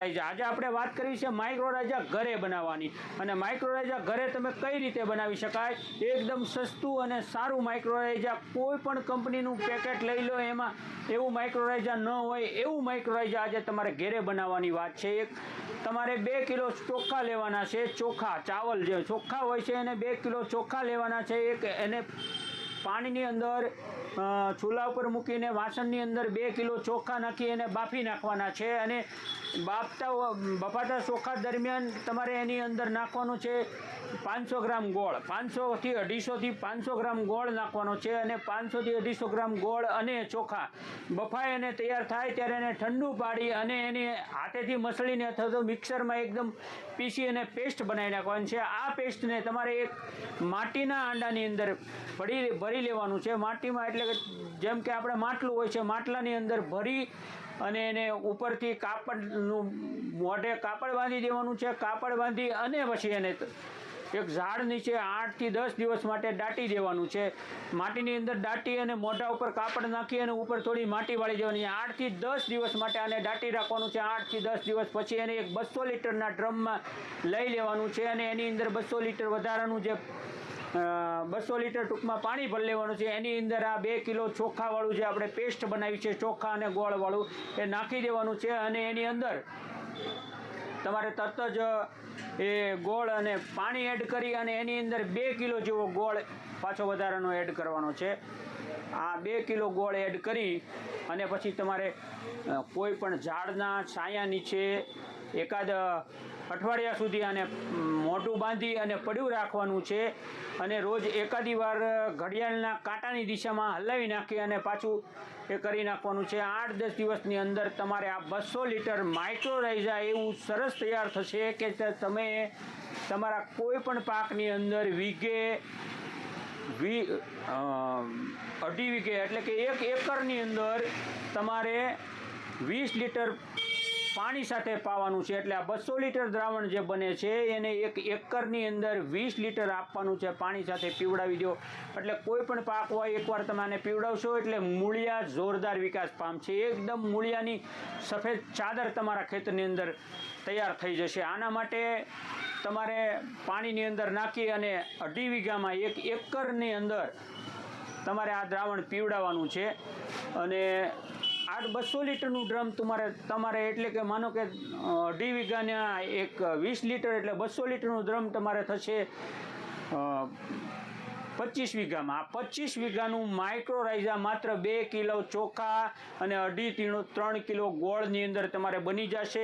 આજે આપણે વાત કરવી છે માઇક્રોરાઇઝા ઘરે બનાવવાની અને માઇક્રોરાઇઝા ઘરે તમે કઈ રીતે બનાવી શકાય એકદમ સસ્તું અને સારું માઇક્રોરાઇઝા કોઈ પણ કંપનીનું પેકેટ લઈ લો એમાં એવું માઇક્રોરાઇઝા ન હોય એવું માઇક્રોરાઇઝા આજે તમારે ઘરે બનાવવાની વાત છે। એક તમારે 2 કિલો ચોખા લેવાના છે, ચોખા ચાવલ જે ચોખા હોય છે એને 2 કિલો ચોખા લેવાના છે। એક એને પાણીની અંદર ચૂલા ઉપર મૂકીને વાસણની અંદર 2 કિલો ચોખા નાખી એને બાફી નાખવાના છે અને બફાતા ચોખા દરમિયાન તમારે એની અંદર નાખવાનું છે 500 ગ્રામ ગોળ, 500 થી 250 થી 500 ગ્રામ ગોળ નાખવાનો છે અને 500 થી 250 ગ્રામ ગોળ અને ચોખા બફાય અને તૈયાર થાય ત્યારે એને ઠંડુ પાડી અને એને હાથેથી મસળીને અથવા તો મિક્સરમાં એકદમ પીસી અને પેસ્ટ બનાવી નાખવાની છે। આ પેસ્ટને તમારે એક માટીના હાંડાની અંદર ભરી લેવાનું છે। માટીમાં એટલે કે જેમ કે આપણે માટલું હોય છે, માટલાની અંદર ભરી અને એને ઉપરથી કાપડનું મોઢે કાપડ બાંધી દેવાનું છે। કાપડ બાંધી અને પછી એને એક ઝાડ નીચે 8 થી 10 દિવસ માટે દાટી દેવાનું છે। માટીની અંદર દાટી અને મોઢા ઉપર કાપડ નાખી અને ઉપર થોડી માટી વાળી દેવાની 8 થી 10 દિવસ માટે આને દાટી રાખવાનું છે। 8 થી 10 દિવસ પછી એને એક 200 લીટરના ડ્રમમાં લઈ લેવાનું છે અને એની અંદર 200 લીટર વધારાનું જે 200 લીટર ટૂંકમાં પાણી ભરી લેવાનું છે। એની અંદર આ 2 કિલો ચોખાવાળું જે આપણે પેસ્ટ બનાવી છે ચોખા અને ગોળવાળું એ નાખી દેવાનું છે અને એની અંદર તમારે તરત જ એ ગોળ અને પાણી એડ કરી અને એની અંદર 2 કિલો જેવો ગોળ પાછો વધારાનો એડ કરવાનો છે। આ 2 કિલો ગોળ એડ કરી અને પછી તમારે કોઈ પણ ઝાડના છાયા નીચે એકાદ અઠવાડિયા સુધી આને મોઢું બાંધી અને પડ્યું રાખવાનું છે અને રોજ એકાદી વાર ઘડિયાળના કાંટાની દિશામાં હલાવી નાખી અને પાછું એ કરી નાખવાનું છે। 8-10 દિવસની અંદર તમારે આ 200 લીટર માઇક્રોરાઇઝા એવું સરસ તૈયાર થશે કે તમે તમારા કોઈ પણ પાકની અંદર વીઘે 2.5 વીઘે એટલે કે 1 એકરની અંદર તમારે 20 લીટર પાણી સાથે પાવાનું છે। એટલે આ 200 લીટર દ્રાવણ જે બને છે એને 1 એકરની અંદર 20 લીટર આપવાનું છે પાણી સાથે પીવડાવી દો એટલે કોઈ પણ પાક હોય એકવાર તમે આને પીવડાવશો એટલે મૂળિયા જોરદાર વિકાસ પામશે। એકદમ મૂળિયાની સફેદ ચાદર તમારા ખેતરની અંદર તૈયાર થઈ જશે। આના માટે તમારે પાણીની અંદર નાખી અને 2.5 વીઘામાં 1 એકરની અંદર તમારે આ દ્રાવણ પીવડાવવાનું છે અને 200 લીટરનું ડ્રમ તમારે એટલે કે માનો કે 2.5 વીઘાના 20 લીટર એટલે 200 લીટરનું ડ્રમ તમારે થશે 25 વીઘામાં। આ 25 વીઘાનું માઇક્રોરાઇઝા માત્ર 2 કિલો ચોખા અને 2.5-3 કિલો ગોળની અંદર તમારે બની જશે।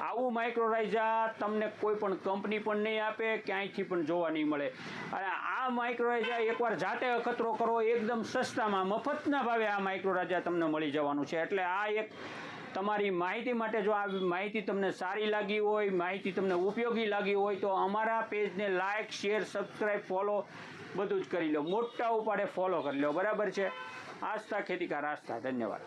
આવું માઇક્રોરાઇઝા તમને કોઈ પણ કંપની પણ નહીં આપે, ક્યાંયથી પણ જોવા નહીં મળે અને આ માઇક્રોરાઇઝા એકવાર જાતે અખતરો કરો એકદમ સસ્તામાં મફતના ભાવે આ માઇક્રોરાઇઝા તમને મળી જવાનું છે। એટલે આ એક તમારી માહિતી માટે જો આ માહિતી તમને સારી લાગી હોય, માહિતી તમને ઉપયોગી લાગી હોય તો અમારા પેજને લાઇક, શેર, સબસ્ક્રાઈબ, ફોલો બધું જ કરી લો, મોટા ઉપાડે ફોલો કરી લો, બરાબર છે। આસ્થા ખેતી કા રાસ્તા। ધન્યવાદ।